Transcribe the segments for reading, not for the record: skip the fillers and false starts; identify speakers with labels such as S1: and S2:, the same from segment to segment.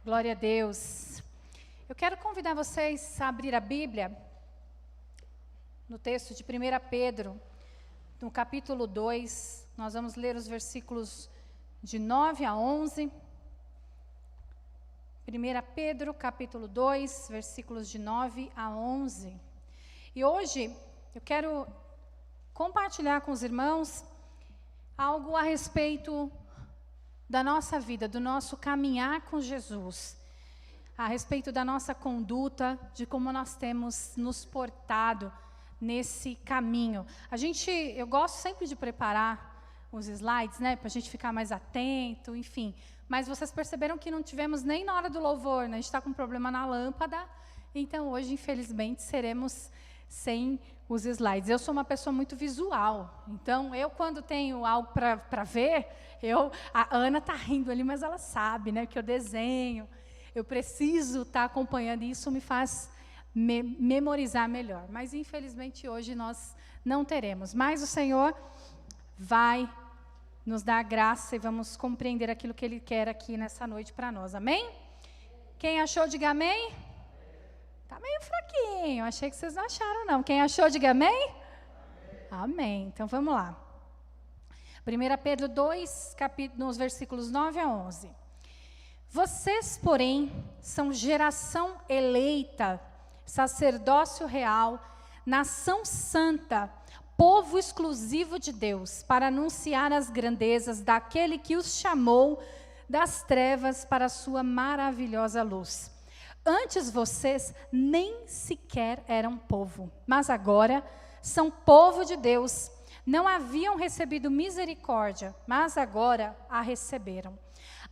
S1: Glória a Deus. Eu quero convidar vocês a abrir a Bíblia no texto de 1 Pedro, no capítulo 2. Nós vamos ler os versículos de 9 a 11. 1 Pedro, capítulo 2, versículos de 9 a 11. E hoje eu quero compartilhar com os irmãos algo a respeito da nossa vida, do nosso caminhar com Jesus, a respeito da nossa conduta, de como nós temos nos portado nesse caminho. Eu gosto sempre de preparar os slides, né, para a gente ficar mais atento, enfim. Mas vocês perceberam que não tivemos nem na hora do louvor, né? A gente está com um problema na lâmpada, então hoje, infelizmente, seremos sem os slides. Eu sou uma pessoa muito visual, então eu, quando tenho algo para ver, a Ana está rindo ali, mas ela sabe, né, que eu desenho, eu preciso estar acompanhando, e isso me faz memorizar melhor. Mas, infelizmente, hoje nós não teremos. Mas o Senhor vai nos dar graça e vamos compreender aquilo que Ele quer aqui nessa noite para nós. Amém? Quem achou, diga amém. Está meio fraquinho, achei que vocês não acharam não. Quem achou, diga amém. Amém. Então vamos lá. 1 Pedro 2, nos versículos 9 a 11. Vocês, porém, são geração eleita, sacerdócio real, nação santa, povo exclusivo de Deus, para anunciar as grandezas daquele que os chamou das trevas para a sua maravilhosa luz. Antes vocês nem sequer eram povo, mas agora são povo de Deus. Não haviam recebido misericórdia, mas agora a receberam.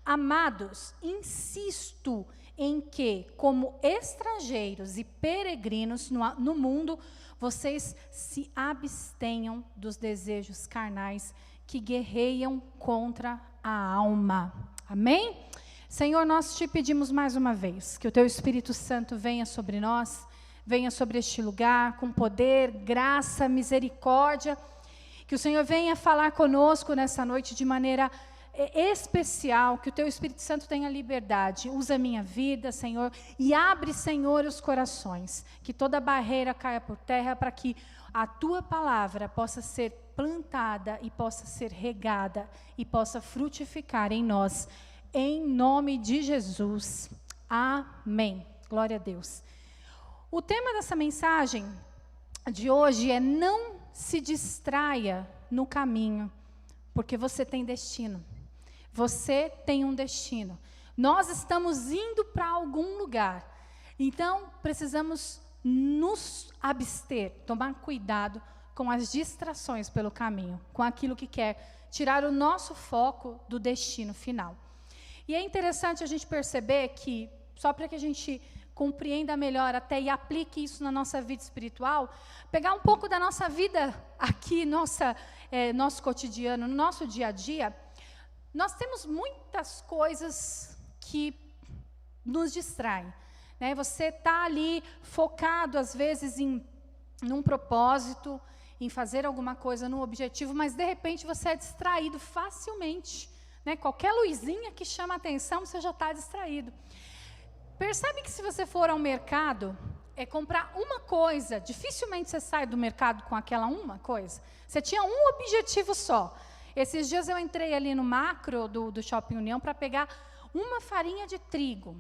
S1: Amados, insisto em que, como estrangeiros e peregrinos no mundo, vocês se abstenham dos desejos carnais que guerreiam contra a alma. Amém? Senhor, nós te pedimos mais uma vez que o Teu Espírito Santo venha sobre nós, venha sobre este lugar com poder, graça, misericórdia, que o Senhor venha falar conosco nessa noite de maneira especial, que o Teu Espírito Santo tenha liberdade. Usa a minha vida, Senhor, e abre, Senhor, os corações, que toda barreira caia por terra, para que a Tua palavra possa ser plantada e possa ser regada e possa frutificar em nós. Em nome de Jesus. Amém. Glória a Deus. O tema dessa mensagem de hoje é: não se distraia no caminho, porque você tem destino. Você tem um destino. Nós estamos indo para algum lugar. Então, precisamos nos abster, tomar cuidado com as distrações pelo caminho, com aquilo que quer tirar o nosso foco do destino final. E é interessante a gente perceber que, só para que a gente compreenda melhor até e aplique isso na nossa vida espiritual, pegar um pouco da nossa vida aqui, nosso cotidiano, no nosso dia a dia, nós temos muitas coisas que nos distraem, né? Você está ali focado, às vezes, num propósito, em fazer alguma coisa, num objetivo, mas, de repente, você é distraído facilmente. Né? Qualquer luzinha que chama a atenção, você já está distraído. Percebe que se você for ao mercado, comprar uma coisa, dificilmente você sai do mercado com aquela uma coisa. Você tinha um objetivo só. Esses dias eu entrei ali no macro do Shopping União para pegar uma farinha de trigo.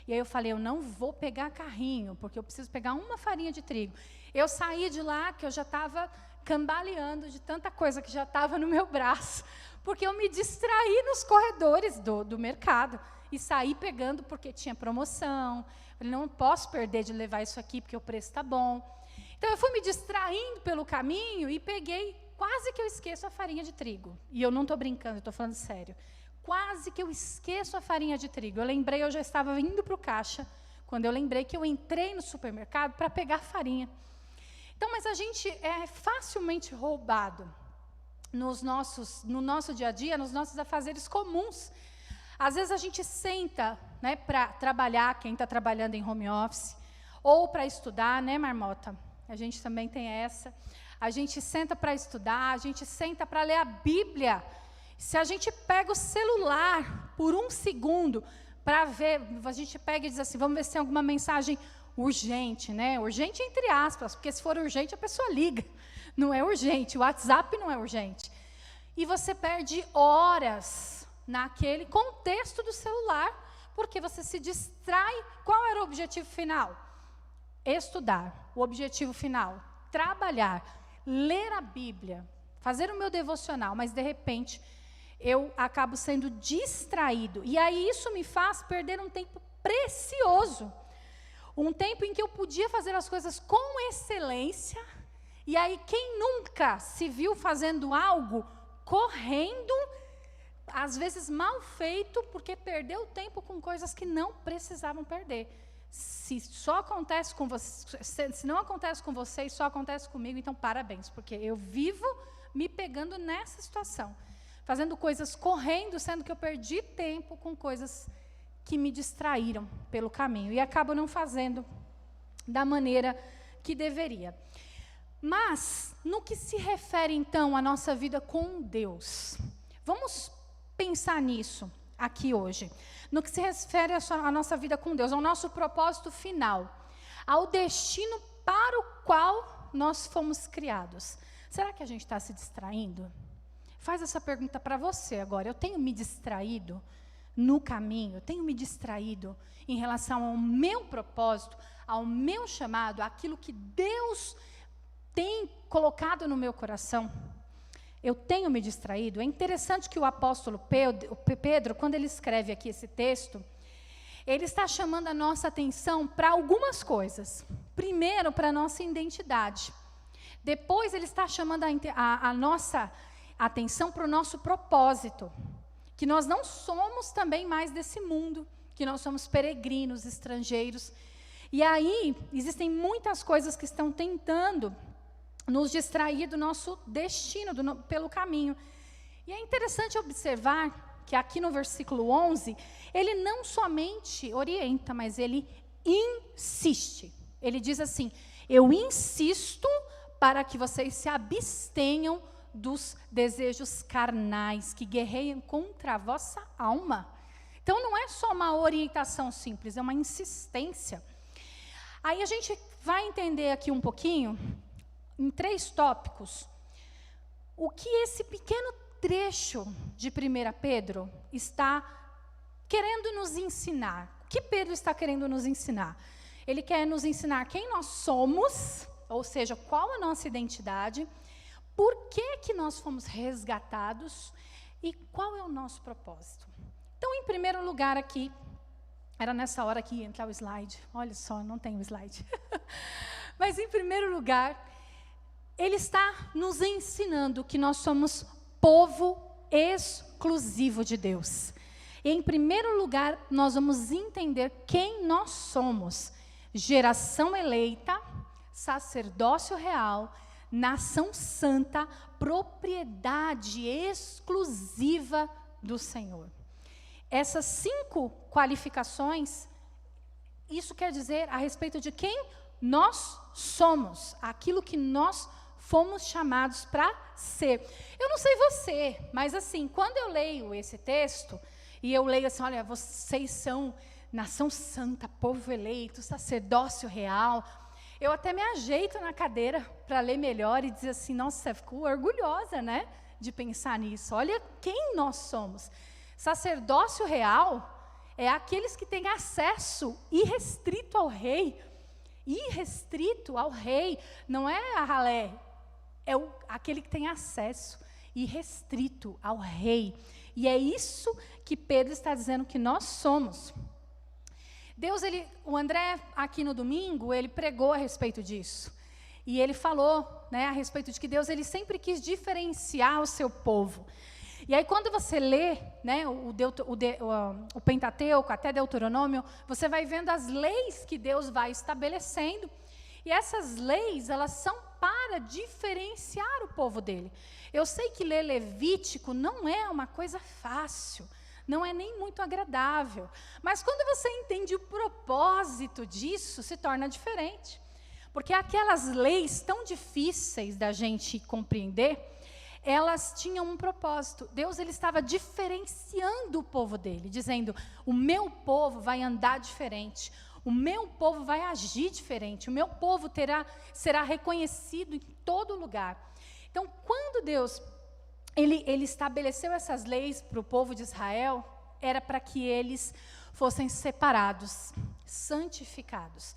S1: E aí eu falei, eu não vou pegar carrinho, porque eu preciso pegar uma farinha de trigo. Eu saí de lá, que eu já estava cambaleando de tanta coisa que já estava no meu braço, porque eu me distraí nos corredores do mercado e saí pegando porque tinha promoção. Falei, não posso perder de levar isso aqui porque o preço está bom. Então, eu fui me distraindo pelo caminho e peguei, quase que eu esqueço a farinha de trigo. E eu não estou brincando, estou falando sério. Quase que eu esqueço a farinha de trigo. Eu já estava indo para o caixa, quando eu lembrei que eu entrei no supermercado para pegar farinha. Então, mas a gente é facilmente roubado no nosso dia a dia, nos nossos afazeres comuns. Às vezes a gente senta, né, para trabalhar, quem está trabalhando em home office, ou para estudar, né, Marmota? A gente também tem essa. A gente senta para estudar, a gente senta para ler a Bíblia. Se a gente pega o celular por um segundo para ver, a gente pega e diz assim, vamos ver se tem alguma mensagem urgente, né? Urgente entre aspas, porque se for urgente a pessoa liga. Não é urgente, o WhatsApp não é urgente. E você perde horas naquele contexto do celular, porque você se distrai. Qual era o objetivo final? Estudar. O objetivo final, trabalhar, ler a Bíblia, fazer o meu devocional, mas de repente eu acabo sendo distraído. E aí isso me faz perder um tempo precioso. Um tempo em que eu podia fazer as coisas com excelência. E aí quem nunca se viu fazendo algo correndo, às vezes mal feito, porque perdeu tempo com coisas que não precisavam perder. Se só acontece com você, se não acontece com vocês, só acontece comigo, então parabéns, porque eu vivo me pegando nessa situação, fazendo coisas correndo, sendo que eu perdi tempo com coisas que me distraíram pelo caminho e acabo não fazendo da maneira que deveria. Mas, no que se refere então à nossa vida com Deus, vamos pensar nisso aqui hoje. No que se refere à nossa vida com Deus, ao nosso propósito final, ao destino para o qual nós fomos criados. Será que a gente está se distraindo? Faz essa pergunta para você agora. Eu tenho me distraído no caminho? Eu tenho me distraído em relação ao meu propósito, ao meu chamado, àquilo que Deus tem colocado no meu coração? Eu tenho me distraído? É interessante que o apóstolo Pedro, quando ele escreve aqui esse texto, ele está chamando a nossa atenção para algumas coisas. Primeiro, para a nossa identidade. Depois, ele está chamando a nossa atenção para o nosso propósito. Que nós não somos também mais desse mundo, que nós somos peregrinos, estrangeiros. E aí, existem muitas coisas que estão tentando nos distrair do nosso destino, pelo caminho. E é interessante observar que aqui no versículo 11, ele não somente orienta, mas ele insiste. Ele diz assim, eu insisto para que vocês se abstenham dos desejos carnais que guerreiam contra a vossa alma. Então não é só uma orientação simples, é uma insistência. Aí a gente vai entender aqui um pouquinho, em 3 tópicos, o que esse pequeno trecho de 1 Pedro está querendo nos ensinar. O que Pedro está querendo nos ensinar? Ele quer nos ensinar quem nós somos, ou seja, qual a nossa identidade, por que nós fomos resgatados e qual é o nosso propósito. Então, em primeiro lugar aqui, era nessa hora que ia entrar o slide. Olha só, não tem o slide. Mas, em primeiro lugar, ele está nos ensinando que nós somos povo exclusivo de Deus. E, em primeiro lugar, nós vamos entender quem nós somos. Geração eleita, sacerdócio real, nação santa, propriedade exclusiva do Senhor. Essas 5 qualificações, isso quer dizer a respeito de quem nós somos, aquilo que nós fomos chamados para ser. Eu não sei você, mas assim, quando eu leio esse texto, e eu leio assim, olha, vocês são nação santa, povo eleito, sacerdócio real, eu até me ajeito na cadeira para ler melhor e dizer assim, nossa, eu fico orgulhosa, né, de pensar nisso. Olha quem nós somos. Sacerdócio real é aqueles que têm acesso irrestrito ao rei. Irrestrito ao rei, não é a ralé, é aquele que tem acesso irrestrito ao rei. E é isso que Pedro está dizendo que nós somos. Deus, o André, aqui no domingo, ele pregou a respeito disso. E ele falou, né, a respeito de que Deus, ele sempre quis diferenciar o seu povo. E aí, quando você lê, né, o Pentateuco, até Deuteronômio, você vai vendo as leis que Deus vai estabelecendo. E essas leis, elas são para diferenciar o povo dele. Eu sei que ler Levítico não é uma coisa fácil, não é nem muito agradável. Mas quando você entende o propósito disso, se torna diferente. Porque aquelas leis tão difíceis da gente compreender, elas tinham um propósito. Deus, ele estava diferenciando o povo dele, dizendo: o meu povo vai andar diferente, o meu povo vai agir diferente, o meu povo será reconhecido em todo lugar. Então, quando Deus ele estabeleceu essas leis para o povo de Israel, era para que eles fossem separados, santificados.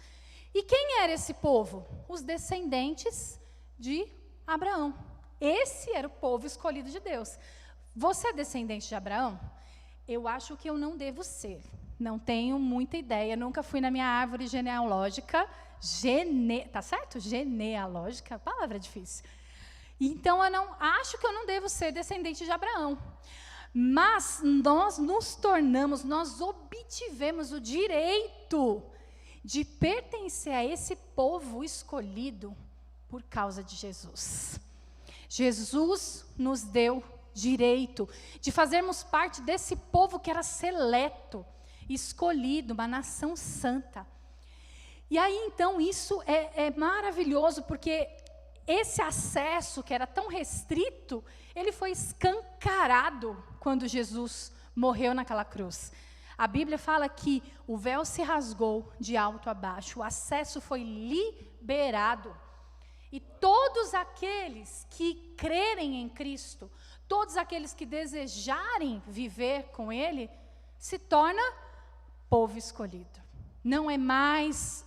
S1: E quem era esse povo? Os descendentes de Abraão. Esse era o povo escolhido de Deus. Você é descendente de Abraão? Eu acho que eu não devo ser. Não tenho muita ideia, nunca fui na minha árvore genealógica. Tá certo? Genealógica, palavra difícil. Então, acho que eu não devo ser descendente de Abraão. Mas nós nós obtivemos o direito de pertencer a esse povo escolhido por causa de Jesus. Jesus nos deu direito de fazermos parte desse povo que era seleto, escolhido, uma nação santa. E aí, então, isso é maravilhoso, porque esse acesso que era tão restrito, ele foi escancarado quando Jesus morreu naquela cruz. A Bíblia fala que o véu se rasgou de alto a baixo, o acesso foi liberado. E todos aqueles que crerem em Cristo, todos aqueles que desejarem viver com Ele, se torna povo escolhido. Não é mais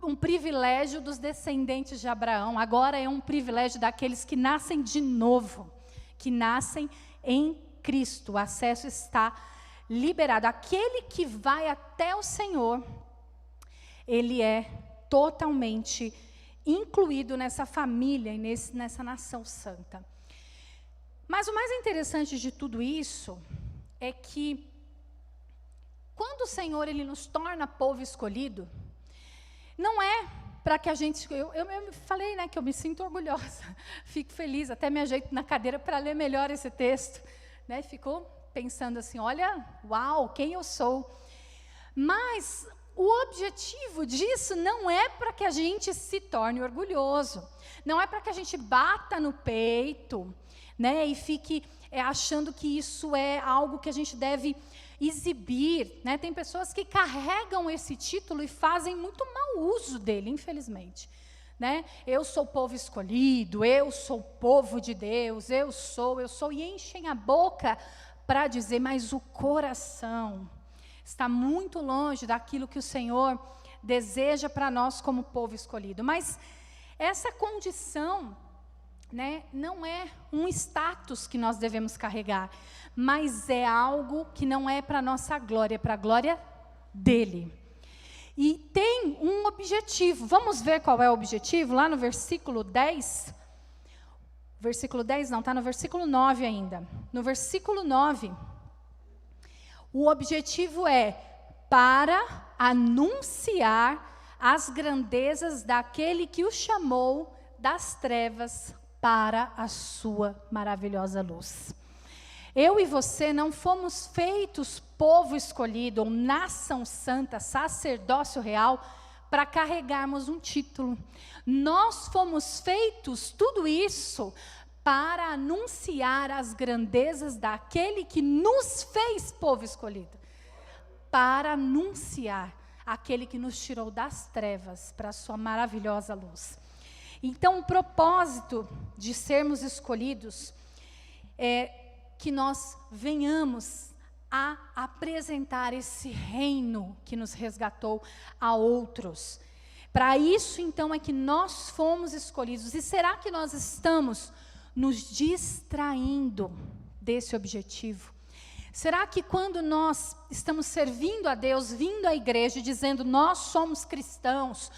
S1: um privilégio dos descendentes de Abraão, agora é um privilégio daqueles que nascem de novo, que nascem em Cristo. O acesso está liberado. Aquele que vai até o Senhor, ele é totalmente incluído nessa família e nessa nação santa. Mas o mais interessante de tudo isso é que quando o Senhor ele nos torna povo escolhido, não é para que a gente... Eu falei, né, que eu me sinto orgulhosa, fico feliz, até me ajeito na cadeira para ler melhor esse texto, né? Ficou pensando assim, olha, uau, quem eu sou. Mas o objetivo disso não é para que a gente se torne orgulhoso, não é para que a gente bata no peito, né, e fique achando que isso é algo que a gente deve exibir, né? Tem pessoas que carregam esse título e fazem muito mau uso dele, infelizmente, né? Eu sou povo escolhido, eu sou povo de Deus, eu sou, e enchem a boca para dizer, mas o coração está muito longe daquilo que o Senhor deseja para nós como povo escolhido. Mas essa condição, né, não é um status que nós devemos carregar, mas é algo que não é para a nossa glória, é para a glória dele. E tem um objetivo. Vamos ver qual é o objetivo? Lá no versículo 10. Versículo 10 não, está no versículo 9 ainda. No versículo 9, o objetivo é para anunciar as grandezas daquele que o chamou das trevas para a sua maravilhosa luz. Eu e você não fomos feitos povo escolhido, ou nação santa, sacerdócio real, para carregarmos um título. Nós fomos feitos, tudo isso, para anunciar as grandezas daquele que nos fez povo escolhido. Para anunciar aquele que nos tirou das trevas para a sua maravilhosa luz. Então, o propósito de sermos escolhidos é que nós venhamos a apresentar esse reino que nos resgatou a outros. Para isso, então, é que nós fomos escolhidos. E será que nós estamos nos distraindo desse objetivo? Será que quando nós estamos servindo a Deus, vindo à igreja e dizendo, nós somos cristãos,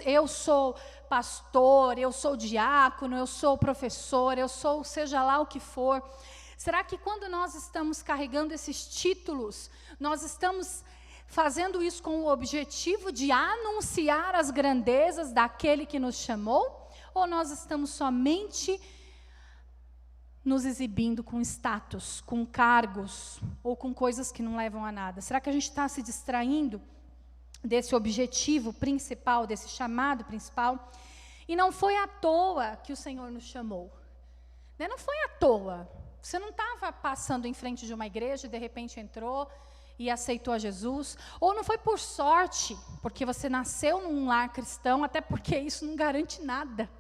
S1: eu sou pastor, eu sou diácono, eu sou professor, eu sou seja lá o que for. Será que quando nós estamos carregando esses títulos, nós estamos fazendo isso com o objetivo de anunciar as grandezas daquele que nos chamou? Ou nós estamos somente nos exibindo com status, com cargos, ou com coisas que não levam a nada? Será que a gente está se distraindo desse objetivo principal, desse chamado principal? E não foi à toa que o Senhor nos chamou. Né? Não foi à toa. Você não estava passando em frente de uma igreja e de repente entrou e aceitou a Jesus. Ou não foi por sorte, porque você nasceu num lar cristão, até porque isso não garante nada.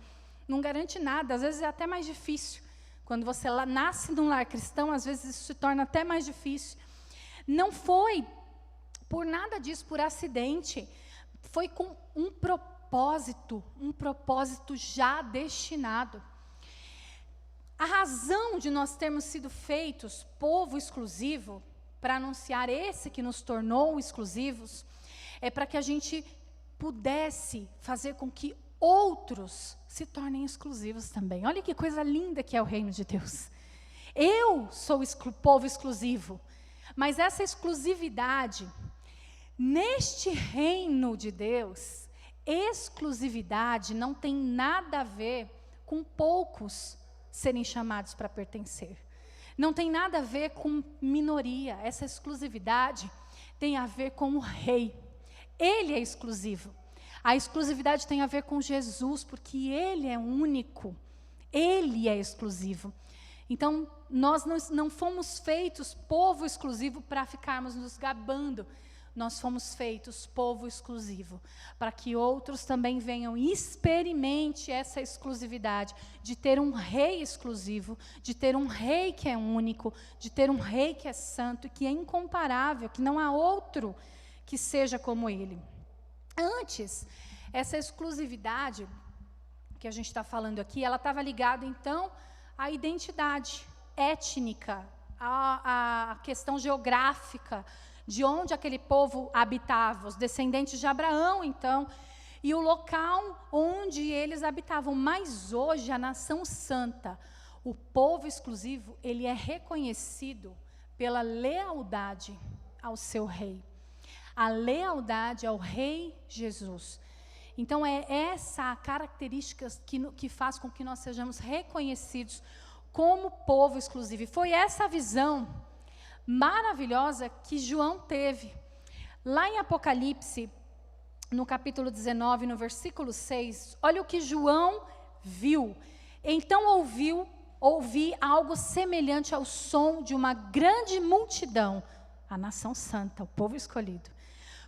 S1: Não garante nada, às vezes é até mais difícil. Quando você nasce num lar cristão, às vezes isso se torna até mais difícil. Não foi por nada disso, por acidente. Foi com um propósito já destinado. A razão de nós termos sido feitos povo exclusivo, para anunciar esse que nos tornou exclusivos, é para que a gente pudesse fazer com que outros se tornem exclusivos também. Olha que coisa linda que é o reino de Deus. Eu sou povo exclusivo, mas essa exclusividade, neste reino de Deus, exclusividade não tem nada a ver com poucos serem chamados para pertencer. Não tem nada a ver com minoria. Essa exclusividade tem a ver com o rei. Ele é exclusivo. A exclusividade tem a ver com Jesus, porque Ele é único. Ele é exclusivo. Então, nós não fomos feitos povo exclusivo para ficarmos nos gabando. Nós fomos feitos povo exclusivo, para que outros também venham e experimente essa exclusividade, de ter um rei exclusivo, de ter um rei que é único, de ter um rei que é santo, que é incomparável, que não há outro que seja como ele. Antes, essa exclusividade que a gente está falando aqui, ela estava ligada, então, à identidade étnica, à questão geográfica, de onde aquele povo habitava, os descendentes de Abraão, então, e o local onde eles habitavam. Mas hoje, a nação santa, o povo exclusivo, ele é reconhecido pela lealdade ao seu rei. A lealdade ao rei Jesus. Então, é essa a característica que faz com que nós sejamos reconhecidos como povo exclusivo. E foi essa a visão maravilhosa que João teve. Lá em Apocalipse, no capítulo 19, no versículo 6, olha o que João viu. Então ouvi algo semelhante ao som de uma grande multidão, a nação santa, o povo escolhido,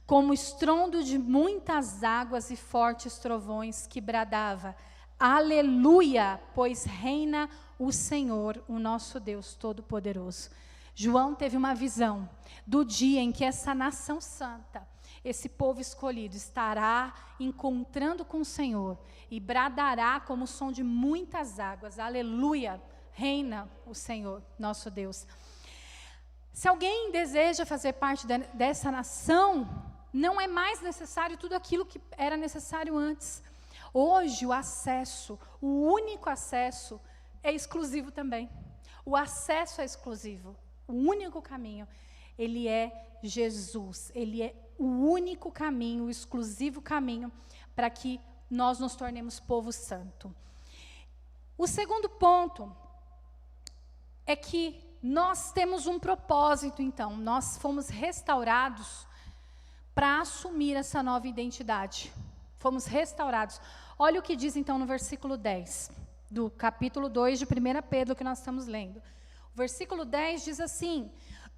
S1: como estrondo de muitas águas e fortes trovões, que bradava: Aleluia, pois reina o Senhor, o nosso Deus Todo-Poderoso. João teve uma visão do dia em que essa nação santa, esse povo escolhido, estará encontrando com o Senhor e bradará como o som de muitas águas: Aleluia, reina o Senhor, nosso Deus. Se alguém deseja fazer parte dessa nação, não é mais necessário tudo aquilo que era necessário antes. Hoje o acesso, o único acesso, é exclusivo também. O acesso é exclusivo. O único caminho, ele é Jesus. Ele é o único caminho, o exclusivo caminho para que nós nos tornemos povo santo. O segundo ponto é que nós temos um propósito, então. Nós fomos restaurados para assumir essa nova identidade. Fomos restaurados. Olha o que diz, então, no versículo 10, do capítulo 2 de 1 Pedro, que nós estamos lendo. O versículo 10 diz assim: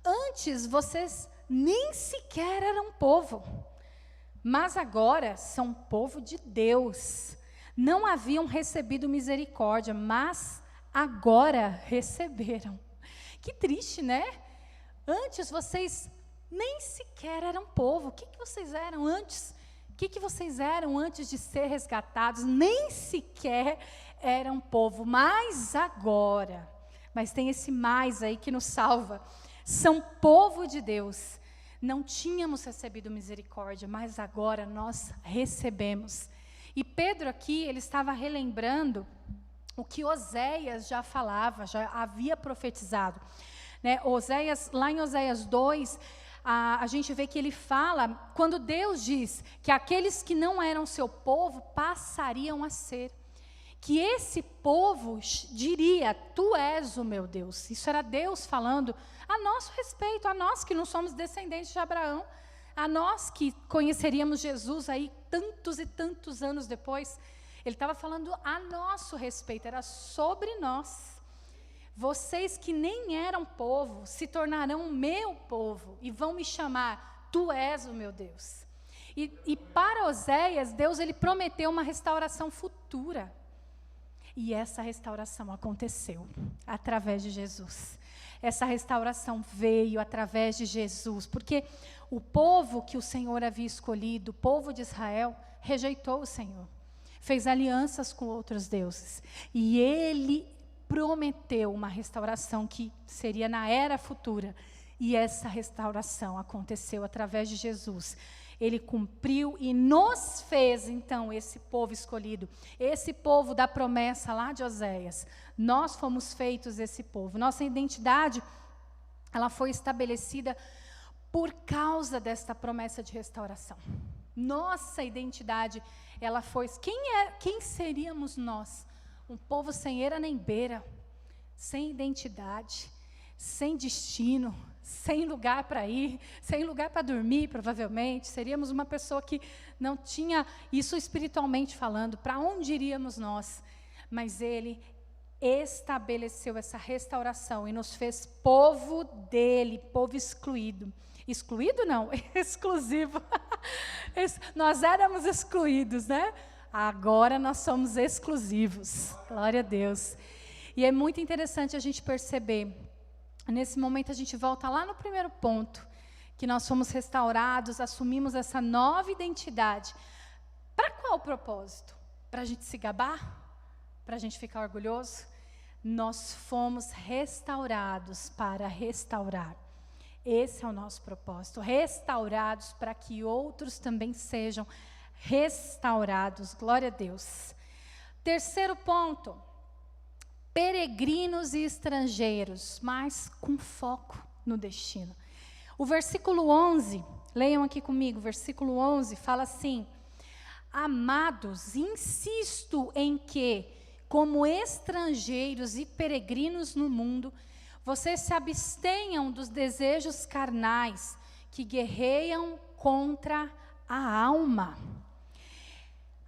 S1: antes vocês nem sequer eram povo, mas agora são povo de Deus. Não haviam recebido misericórdia, mas agora receberam. Que triste, né? Antes vocês nem sequer eram povo. O que vocês eram antes? O que vocês eram antes de ser resgatados? Nem sequer eram povo, mas agora, mas tem esse mais aí que nos salva, são povo de Deus. Não tínhamos recebido misericórdia, mas agora nós recebemos. E Pedro aqui, ele estava relembrando o que Oséias já falava, já havia profetizado. Né? Lá em Oséias 2, a gente vê que ele fala, quando Deus diz que aqueles que não eram seu povo passariam a ser. Que esse povo diria: tu és o meu Deus. Isso era Deus falando a nosso respeito, a nós que não somos descendentes de Abraão, a nós que conheceríamos Jesus aí tantos e tantos anos depois. Ele estava falando a nosso respeito, era sobre nós. vocês que nem eram povo, se tornarão meu povo e vão me chamar, tu és o meu Deus. E para Oséias, Deus ele prometeu uma restauração futura. E essa restauração aconteceu através de Jesus. Essa restauração veio através de Jesus, porque o povo que o Senhor havia escolhido, o povo de Israel, rejeitou o Senhor. Fez alianças com outros deuses. E ele prometeu uma restauração que seria na era futura. E essa restauração aconteceu através de Jesus. Ele cumpriu e nos fez, então, esse povo escolhido. Esse povo da promessa lá de Oséias. Nós fomos feitos esse povo. Nossa identidade, ela foi estabelecida por causa desta promessa de restauração. Nossa identidade, ela foi... Quem seríamos nós? Um povo sem eira nem beira, sem identidade, sem destino, sem lugar para ir, sem lugar para dormir, provavelmente. Seríamos uma pessoa que não tinha isso espiritualmente falando. Para onde iríamos nós? Mas ele estabeleceu essa restauração e nos fez povo dele, povo excluído. Excluído não, exclusivo. Nós éramos excluídos, né? Agora nós somos exclusivos. Glória a Deus. E é muito interessante a gente perceber. Nesse momento a gente volta lá no primeiro ponto, que nós fomos restaurados, assumimos essa nova identidade. Para qual propósito? Para a gente se gabar? Para a gente ficar orgulhoso? Nós fomos restaurados para restaurar. Esse é o nosso propósito. Restaurados para que outros também sejam restaurados. Glória a Deus. Terceiro ponto. Peregrinos e estrangeiros, mas com foco no destino. O versículo 11, leiam aqui comigo, o versículo 11 fala assim: amados, insisto em que, como estrangeiros e peregrinos no mundo, vocês se abstenham dos desejos carnais que guerreiam contra a alma.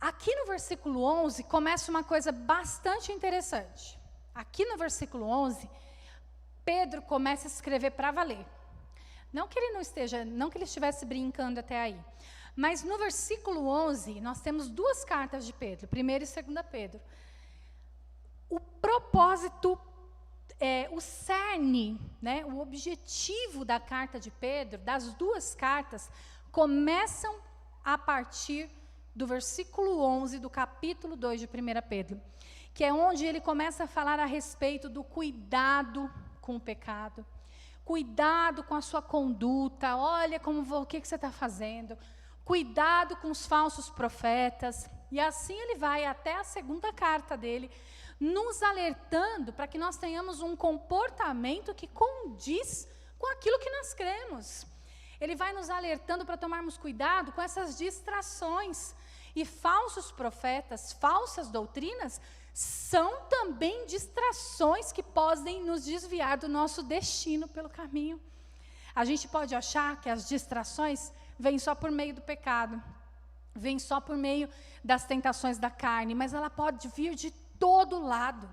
S1: Aqui no versículo 11 começa uma coisa bastante interessante. Aqui no versículo 11, Pedro começa a escrever para valer. Não que ele estivesse brincando até aí. Mas no versículo 11, nós temos duas cartas de Pedro, 1ª e 2ª Pedro. O propósito, o cerne, né, o objetivo da carta de Pedro, das duas cartas, começam a partir do versículo 11 do capítulo 2 de 1 Pedro. Que é onde ele começa a falar a respeito do cuidado com o pecado, cuidado com a sua conduta, olha o que você está fazendo, cuidado com os falsos profetas, e assim ele vai até a 2ª carta dele, nos alertando para que nós tenhamos um comportamento que condiz com aquilo que nós cremos. Ele vai nos alertando para tomarmos cuidado com essas distrações, e falsos profetas, falsas doutrinas, são também distrações que podem nos desviar do nosso destino pelo caminho. A gente pode achar que as distrações vêm só por meio do pecado, vêm só por meio das tentações da carne, mas ela pode vir de todo lado.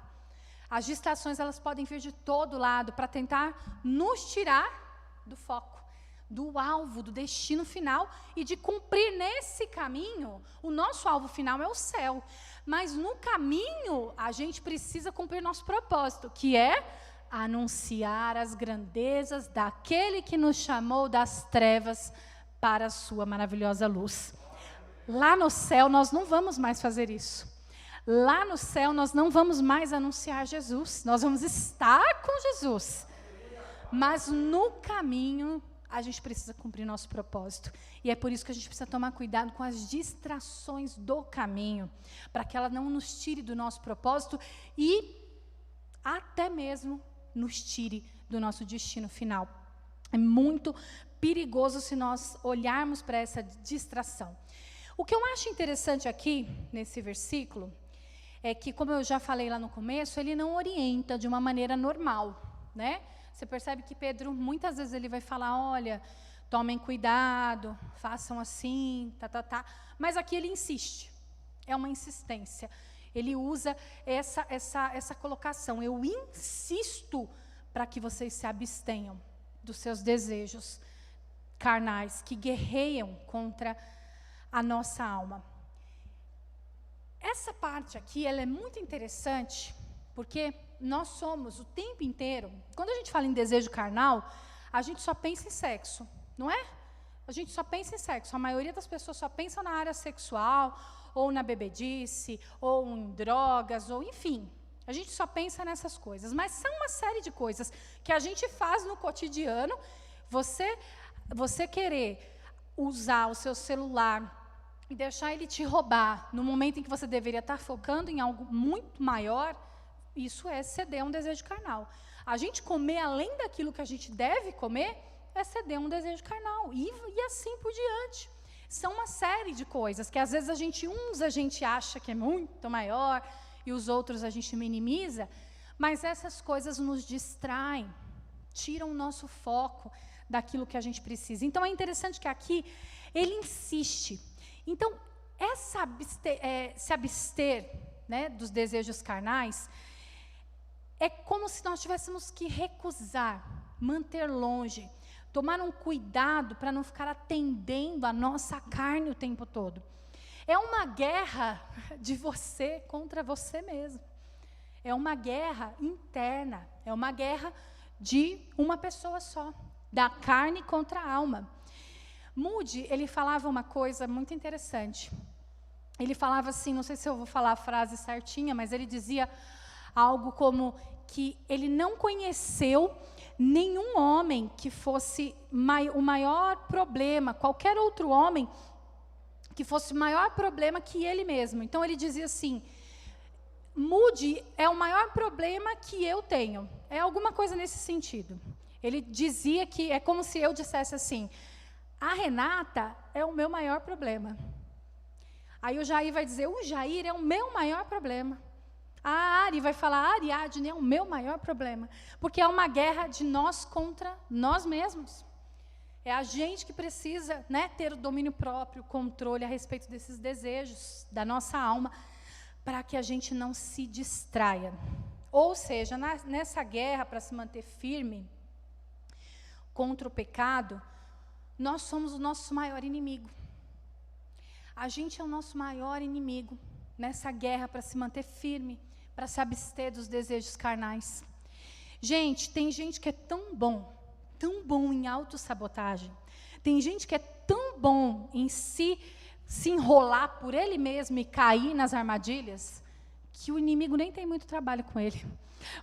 S1: As distrações, elas podem vir de todo lado para tentar nos tirar do foco, do alvo, do destino final, e de cumprir nesse caminho. O nosso alvo final é o céu, mas no caminho a gente precisa cumprir nosso propósito, que é anunciar as grandezas daquele que nos chamou das trevas para a sua maravilhosa luz. Lá no céu nós não vamos mais fazer isso. Lá no céu nós não vamos mais anunciar Jesus, nós vamos estar com Jesus, mas no caminho a gente precisa cumprir nosso propósito. E é por isso que a gente precisa tomar cuidado com as distrações do caminho, para que ela não nos tire do nosso propósito e até mesmo nos tire do nosso destino final. É muito perigoso se nós olharmos para essa distração. O que eu acho interessante aqui, nesse versículo, é que, como eu já falei lá no começo, ele não orienta de uma maneira normal, né? Você percebe que Pedro, muitas vezes ele vai falar, olha, tomem cuidado, façam assim, Mas aqui ele insiste, é uma insistência. ele usa essa colocação. Eu insisto para que vocês se abstenham dos seus desejos carnais que guerreiam contra a nossa alma. Essa parte aqui, ela é muito interessante, porque nós somos o tempo inteiro, quando a gente fala em desejo carnal, a gente só pensa em sexo, não é? A gente só pensa em sexo. A maioria das pessoas só pensa na área sexual, ou na bebedice, ou em drogas, ou enfim. A gente só pensa nessas coisas. Mas são uma série de coisas que a gente faz no cotidiano. Você querer usar o seu celular e deixar ele te roubar no momento em que você deveria estar focando em algo muito maior, isso é ceder a um desejo carnal. A gente comer além daquilo que a gente deve comer é ceder a um desejo carnal. E assim por diante. São uma série de coisas que às vezes a gente acha que é muito maior e os outros a gente minimiza, mas essas coisas nos distraem, tiram o nosso foco daquilo que a gente precisa. Então é interessante que aqui ele insiste. Então, se abster, né, dos desejos carnais, é como se nós tivéssemos que recusar, manter longe, tomar um cuidado para não ficar atendendo a nossa carne o tempo todo. É uma guerra de você contra você mesmo. É uma guerra interna, é uma guerra de uma pessoa só, da carne contra a alma. Moody, ele falava uma coisa muito interessante. Ele falava assim, não sei se eu vou falar a frase certinha, mas ele dizia algo como que ele não conheceu nenhum homem que fosse o maior problema, qualquer outro homem que fosse o maior problema que ele mesmo. Então ele dizia assim, Moody é o maior problema que eu tenho. É alguma coisa nesse sentido. Ele dizia que é como se eu dissesse assim, a Renata é o meu maior problema. Aí o Jair vai dizer, o Jair é o meu maior problema. A Ari vai falar, a Ariadne é o meu maior problema. Porque é uma guerra de nós contra nós mesmos. É a gente que precisa, né, ter o domínio próprio, o controle a respeito desses desejos da nossa alma, para que a gente não se distraia. Ou seja, nessa guerra para se manter firme contra o pecado, nós somos o nosso maior inimigo. A gente é o nosso maior inimigo nessa guerra para se manter firme, para se abster dos desejos carnais. Gente, tem gente que é tão bom em autossabotagem. Tem gente que é tão bom em se enrolar por ele mesmo e cair nas armadilhas, que o inimigo nem tem muito trabalho com ele.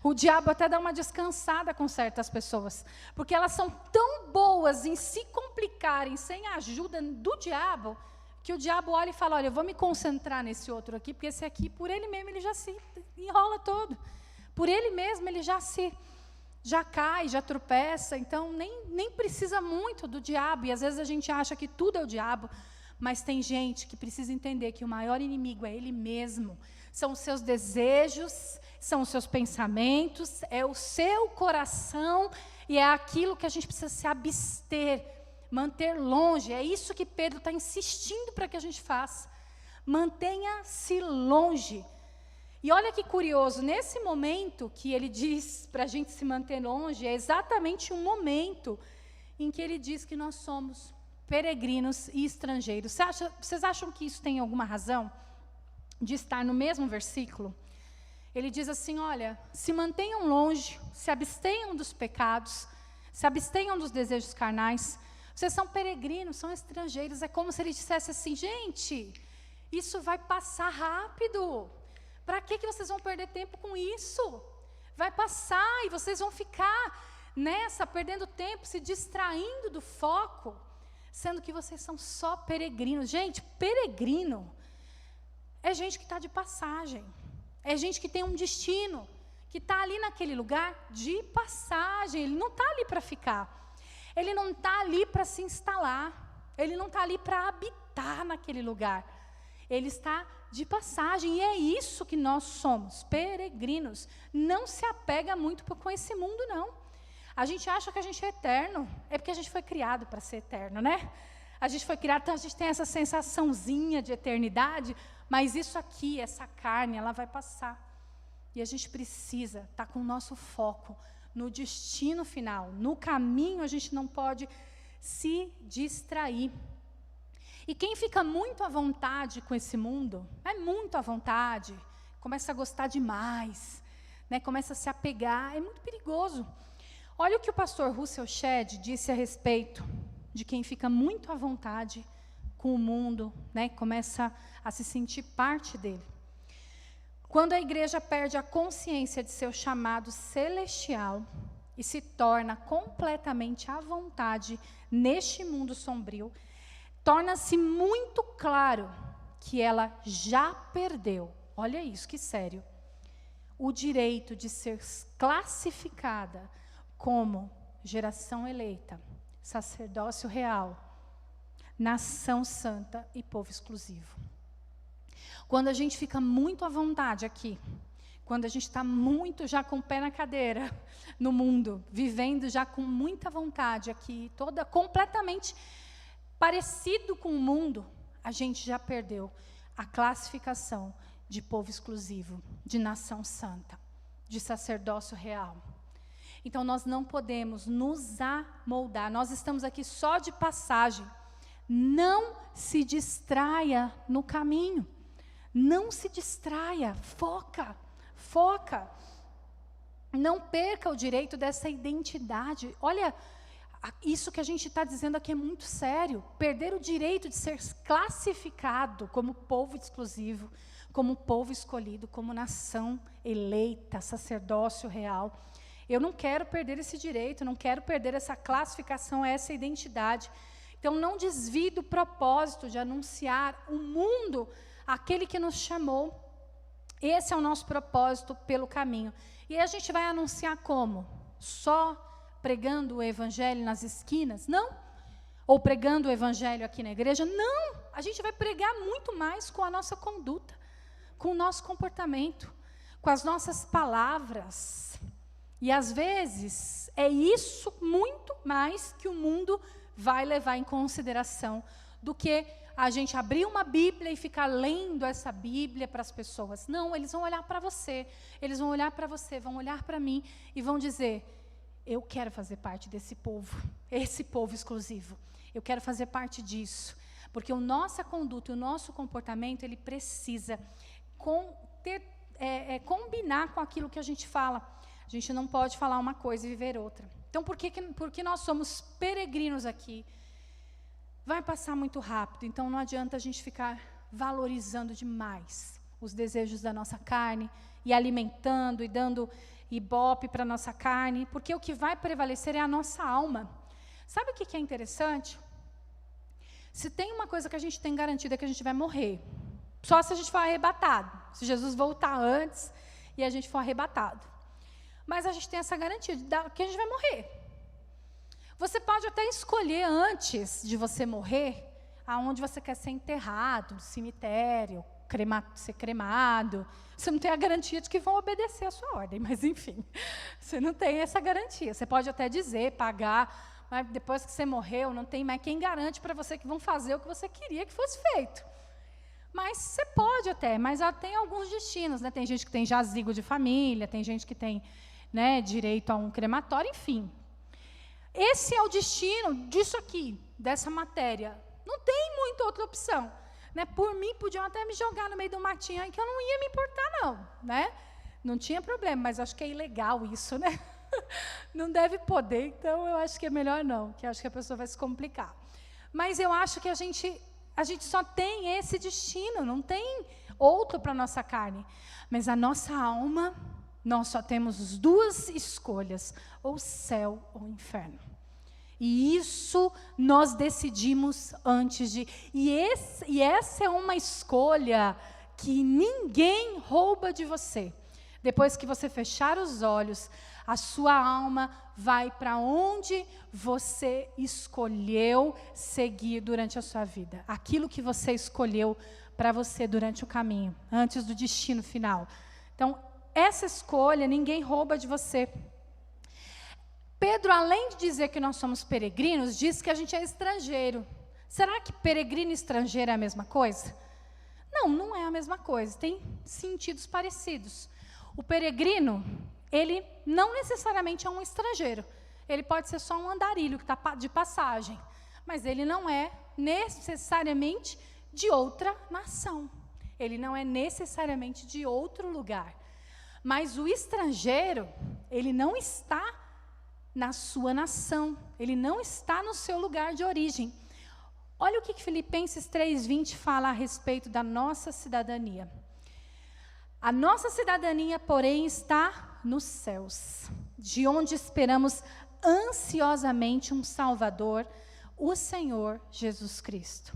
S1: O diabo até dá uma descansada com certas pessoas, porque elas são tão boas em se complicarem sem a ajuda do diabo, que o diabo olha e fala, olha, eu vou me concentrar nesse outro aqui, porque esse aqui, por ele mesmo, ele já se enrola todo. Por ele mesmo, ele já cai, já tropeça, então nem precisa muito do diabo. E às vezes a gente acha que tudo é o diabo, mas tem gente que precisa entender que o maior inimigo é ele mesmo. São os seus desejos, são os seus pensamentos, é o seu coração, e é aquilo que a gente precisa se abster, manter longe. É isso que Pedro está insistindo para que a gente faça. Mantenha-se longe. E olha que curioso, nesse momento que ele diz para a gente se manter longe, é exatamente um momento em que ele diz que nós somos peregrinos e estrangeiros. Vocês acham que isso tem alguma razão de estar no mesmo versículo? Ele diz assim, olha, se mantenham longe, se abstenham dos pecados, se abstenham dos desejos carnais. Vocês são peregrinos, são estrangeiros. É como se ele dissesse assim, gente, isso vai passar rápido. Para que vocês vão perder tempo com isso? Vai passar e vocês vão ficar nessa, perdendo tempo, se distraindo do foco, sendo que vocês são só peregrinos. Gente, peregrino é gente que está de passagem. É gente que tem um destino, que está ali naquele lugar de passagem. Ele não está ali para ficar. Ele não está ali para se instalar. Ele não está ali para habitar naquele lugar. Ele está de passagem. E é isso que nós somos, peregrinos. Não se apega muito com esse mundo, não. A gente acha que a gente é eterno. É porque a gente foi criado para ser eterno, né? a gente foi criado, então a gente tem essa sensaçãozinha de eternidade, mas isso aqui, essa carne, ela vai passar. E a gente precisa estar com o nosso foco no destino final. No caminho, a gente não pode se distrair. E quem fica muito à vontade com esse mundo, muito à vontade, começa a gostar demais, né, começa a se apegar, é muito perigoso. Olha o que o pastor Russell Shedd disse a respeito de quem fica muito à vontade com o mundo, né, começa a se sentir parte dele. Quando a igreja perde a consciência de seu chamado celestial e se torna completamente à vontade neste mundo sombrio, torna-se muito claro que ela já perdeu, olha isso, que sério, o direito de ser classificada como geração eleita, sacerdócio real, nação santa e povo exclusivo. Quando a gente fica muito à vontade aqui, quando a gente está muito já com o pé na cadeira no mundo, vivendo já com muita vontade aqui, toda completamente parecido com o mundo, a gente já perdeu a classificação de povo exclusivo, de nação santa, de sacerdócio real. Então nós não podemos nos amoldar, nós estamos aqui só de passagem. Não se distraia no caminho. Não se distraia, foca. Não perca o direito dessa identidade. Olha, isso que a gente está dizendo aqui é muito sério. Perder o direito de ser classificado como povo exclusivo, como povo escolhido, como nação eleita, sacerdócio real. Eu não quero perder esse direito, não quero perder essa classificação, essa identidade. Então, não desvie do propósito de anunciar o mundo, aquele que nos chamou. Esse é o nosso propósito pelo caminho. E a gente vai anunciar como? Só pregando o evangelho nas esquinas? Não. Ou pregando o evangelho aqui na igreja? Não. A gente vai pregar muito mais com a nossa conduta, com o nosso comportamento, com as nossas palavras. E às vezes é isso muito mais que o mundo vai levar em consideração do que a gente abrir uma Bíblia e ficar lendo essa Bíblia para as pessoas. Não, eles vão olhar para você, vão olhar para mim e vão dizer, eu quero fazer parte desse povo, esse povo exclusivo. Eu quero fazer parte disso. Porque a nossa conduta, o nosso comportamento, ele precisa combinar com aquilo que a gente fala. A gente não pode falar uma coisa e viver outra. Então, porque nós somos peregrinos aqui, vai passar muito rápido. Então, não adianta a gente ficar valorizando demais os desejos da nossa carne e alimentando e dando ibope para a nossa carne, porque o que vai prevalecer é a nossa alma. Sabe o que é interessante? Se tem uma coisa que a gente tem garantida, é que a gente vai morrer. Só se a gente for arrebatado. Se Jesus voltar antes e a gente for arrebatado. Mas a gente tem essa garantia de que a gente vai morrer. Você pode até escolher antes de você morrer, aonde você quer ser enterrado, no cemitério, ser cremado. Você não tem a garantia de que vão obedecer a sua ordem, mas enfim, você não tem essa garantia. Você pode até dizer, pagar, mas depois que você morreu, não tem mais quem garante para você que vão fazer o que você queria que fosse feito. Mas você pode até, mas tem alguns destinos, né? Tem gente que tem jazigo de família, tem gente que tem, né, direito a um crematório, enfim. Esse é o destino disso aqui, dessa matéria. Não tem muita outra opção. Né? Por mim, podiam até me jogar no meio do matinho aí, que eu não ia me importar, não. Né? Não tinha problema, mas acho que é ilegal isso, né? Não deve poder, então eu acho que é melhor não, que acho que a pessoa vai se complicar. Mas eu acho que a gente só tem esse destino, não tem outro para a nossa carne. Mas a nossa alma, nós só temos duas escolhas, ou céu ou inferno. E isso nós decidimos antes de... E essa é uma escolha que ninguém rouba de você. Depois que você fechar os olhos, a sua alma vai para onde você escolheu seguir durante a sua vida. Aquilo que você escolheu para você durante o caminho, antes do destino final. Então, essa escolha ninguém rouba de você. Pedro, além de dizer que nós somos peregrinos, diz que a gente é estrangeiro. Será que peregrino e estrangeiro é a mesma coisa? Não, não é a mesma coisa, tem sentidos parecidos. O peregrino, ele não necessariamente é um estrangeiro, ele pode ser só um andarilho que está de passagem, mas ele não é necessariamente de outra nação, ele não é necessariamente de outro lugar. Mas o estrangeiro, ele não está na sua nação, ele não está no seu lugar de origem. Olha o que Filipenses 3:20 fala a respeito da nossa cidadania. A nossa cidadania, porém, está nos céus, de onde esperamos ansiosamente um Salvador, o Senhor Jesus Cristo.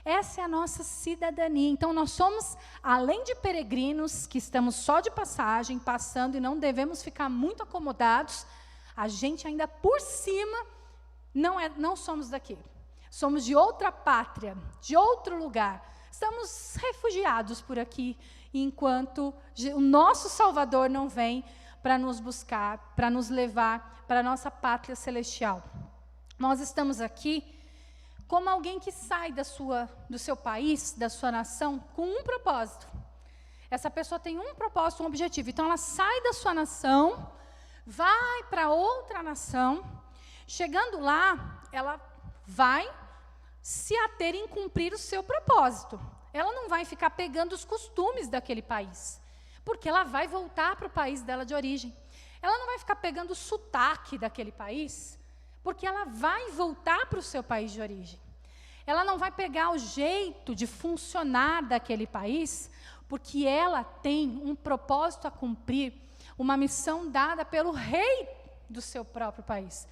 S1: Essa é a nossa cidadania. Então, nós somos, além de peregrinos, que estamos só de passagem, passando e não devemos ficar muito acomodados, a gente ainda por cima não somos daqui. Somos de outra pátria, de outro lugar. Estamos refugiados por aqui, enquanto o nosso Salvador não vem para nos buscar, para nos levar para a nossa pátria celestial. Nós estamos aqui como alguém que sai do seu país, da sua nação, com um propósito. Essa pessoa tem um propósito, um objetivo. Então, ela sai da sua nação, vai para outra nação. Chegando lá, ela vai se ater em cumprir o seu propósito. Ela não vai ficar pegando os costumes daquele país, porque ela vai voltar para o país dela de origem. Ela não vai ficar pegando o sotaque daquele país, porque ela vai voltar para o seu país de origem. Ela não vai pegar o jeito de funcionar daquele país, porque ela tem um propósito a cumprir, uma missão dada pelo rei do seu próprio país.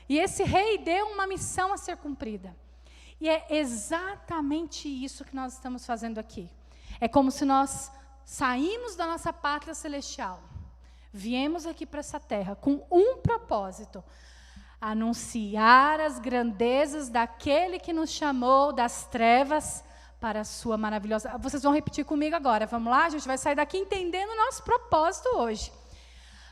S1: E esse rei deu uma missão a ser cumprida. E é exatamente isso que nós estamos fazendo aqui. É como se nós saímos da nossa pátria celestial, viemos aqui para essa terra com um propósito: anunciar as grandezas daquele que nos chamou das trevas para a sua maravilhosa... Vocês vão repetir comigo agora, vamos lá? A gente vai sair daqui entendendo o nosso propósito hoje.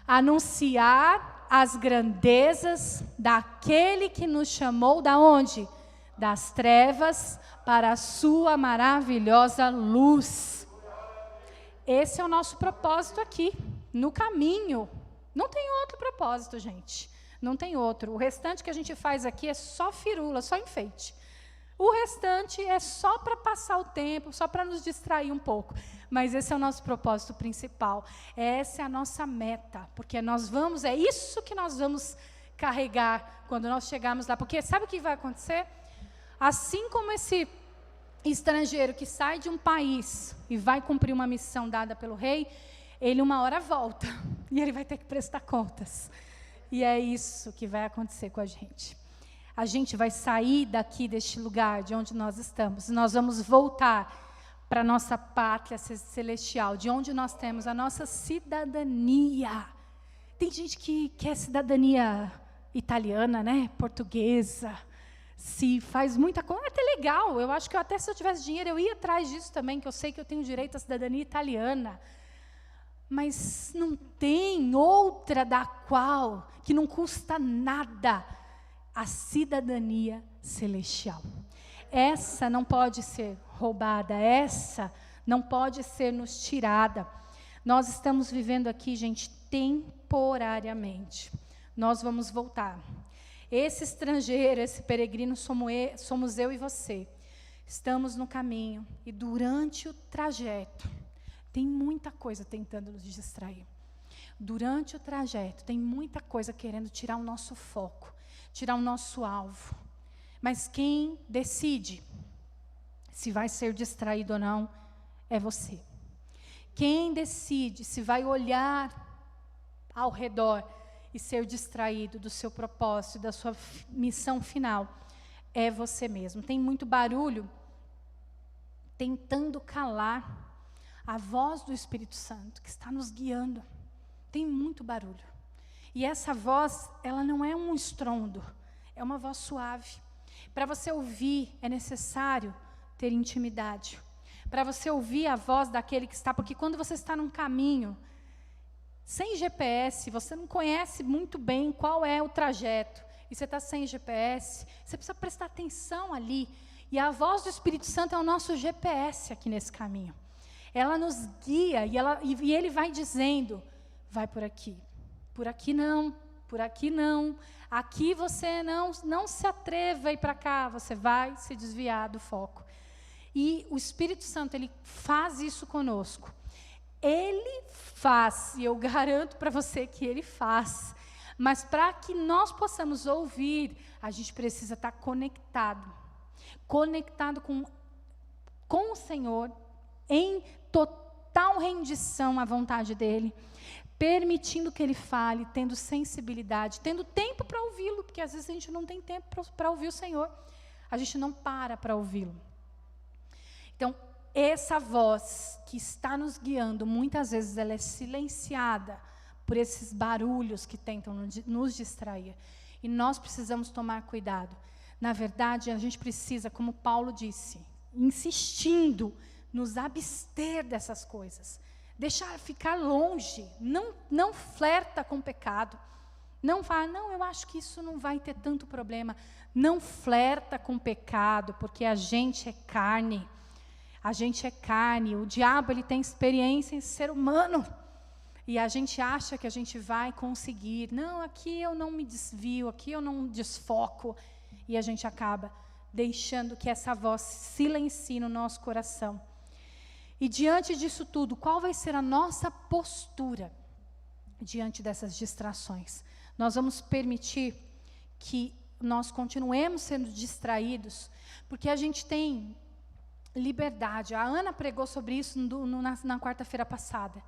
S1: Anunciar as grandezas daquele que nos chamou da onde? Das trevas para a sua maravilhosa luz. Esse é o nosso propósito aqui, no caminho. Não tem outro propósito, gente. Não tem outro. O restante que a gente faz aqui é só firula, só enfeite. O restante é só para passar o tempo, só para nos distrair um pouco. Mas esse é o nosso propósito principal. Essa é a nossa meta, porque é isso que nós vamos carregar quando nós chegarmos lá. Porque sabe o que vai acontecer? Assim como esse estrangeiro que sai de um país e vai cumprir uma missão dada pelo rei, ele uma hora volta e ele vai ter que prestar contas. E é isso que vai acontecer com a gente. A gente vai sair daqui deste lugar de onde nós estamos, e nós vamos voltar para a nossa pátria celestial, de onde nós temos a nossa cidadania. Tem gente que quer cidadania italiana, né? Portuguesa. Se faz muita coisa, é até legal. Eu acho que até se eu tivesse dinheiro, eu ia atrás disso também, que eu sei que eu tenho direito à cidadania italiana. Mas não tem outra da qual, que não custa nada, a cidadania celestial. Essa não pode ser roubada, essa não pode ser nos tirada. Nós estamos vivendo aqui, gente, temporariamente. Nós vamos voltar. Esse estrangeiro, esse peregrino somos eu e você. Estamos no caminho e durante o trajeto, tem muita coisa tentando nos distrair. Durante o trajeto, tem muita coisa querendo tirar o nosso foco, tirar o nosso alvo. Mas quem decide se vai ser distraído ou não é você. Quem decide se vai olhar ao redor e ser distraído do seu propósito, da sua missão final, é você mesmo. Tem muito barulho tentando calar a voz do Espírito Santo, que está nos guiando. Tem muito barulho. E essa voz, ela não é um estrondo, é uma voz suave. Para você ouvir, é necessário ter intimidade. Para você ouvir a voz daquele que está, porque quando você está num caminho, sem GPS, você não conhece muito bem qual é o trajeto, e você está sem GPS, você precisa prestar atenção ali, E a voz do Espírito Santo é o nosso GPS aqui nesse caminho. Ela nos guia e ele vai dizendo, vai por aqui não, por aqui não, aqui você não se atreva a ir para cá, você vai se desviar do foco. E o Espírito Santo, ele faz isso conosco. Ele faz, e eu garanto para você que ele faz. Mas para que nós possamos ouvir, a gente precisa estar conectado com o Senhor, em total rendição à vontade dEle, permitindo que Ele fale, tendo sensibilidade, tendo tempo para ouvi-lo, porque às vezes a gente não tem tempo para ouvir o Senhor, a gente não para ouvi-lo. Então, essa voz que está nos guiando, muitas vezes ela é silenciada por esses barulhos que tentam nos distrair. E nós precisamos tomar cuidado. Na verdade, a gente precisa, como Paulo disse, insistindo, nos abster dessas coisas. Deixar ficar longe. Não flerta com o pecado. Não fala, não, eu acho que isso não vai ter tanto problema. Não flerta com o pecado, porque a gente é carne. A gente é carne. O diabo, ele tem experiência em ser humano. E a gente acha que a gente vai conseguir. Não, aqui eu não me desvio, aqui eu não desfoco. E a gente acaba deixando que essa voz silencie no nosso coração. E diante disso tudo, qual vai ser a nossa postura diante dessas distrações? Nós vamos permitir que nós continuemos sendo distraídos, porque a gente tem liberdade. A Ana pregou sobre isso na quarta-feira passada.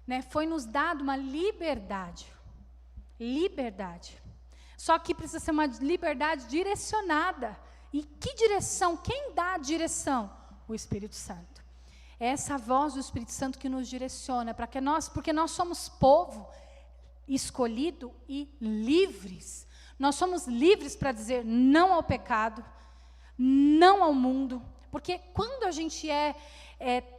S1: Né? Foi nos dado uma liberdade. Liberdade. Só que precisa ser uma liberdade direcionada. E que direção? Quem dá a direção? O Espírito Santo. É essa voz do Espírito Santo que nos direciona, porque nós somos povo escolhido e livres. Nós somos livres para dizer não ao pecado, não ao mundo. Porque quando a gente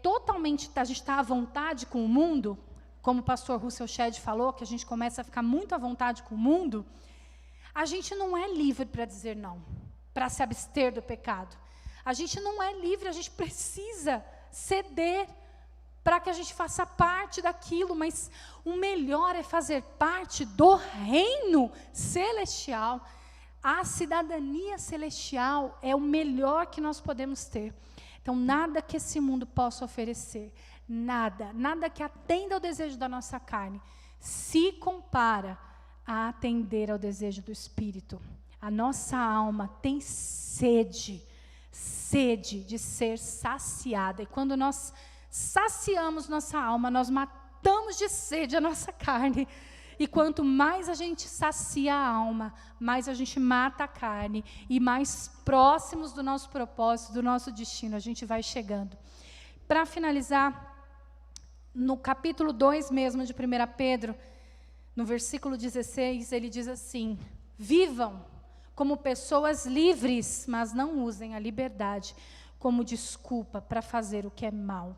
S1: totalmente, a gente está à vontade com o mundo, como o pastor Russell Shedd falou, que a gente começa a ficar muito à vontade com o mundo, a gente não é livre para dizer não, para se abster do pecado. A gente não é livre, a gente precisa ceder para que a gente faça parte daquilo, mas o melhor é fazer parte do reino celestial. A cidadania celestial é o melhor que nós podemos ter. Então, nada que esse mundo possa oferecer, nada que atenda ao desejo da nossa carne, se compara a atender ao desejo do Espírito. A nossa alma tem sede de ser saciada. E quando nós saciamos nossa alma, nós matamos de sede a nossa carne. E quanto mais a gente sacia a alma, mais a gente mata a carne, e mais próximos do nosso propósito, do nosso destino, a gente vai chegando. Para finalizar, no capítulo 2 mesmo de 1 Pedro, no versículo 16, ele diz assim: vivam como pessoas livres, mas não usem a liberdade como desculpa para fazer o que é mal.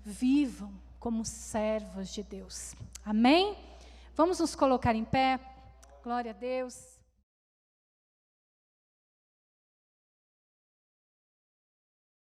S1: Vivam como servos de Deus. Amém? Vamos nos colocar em pé. Glória a Deus.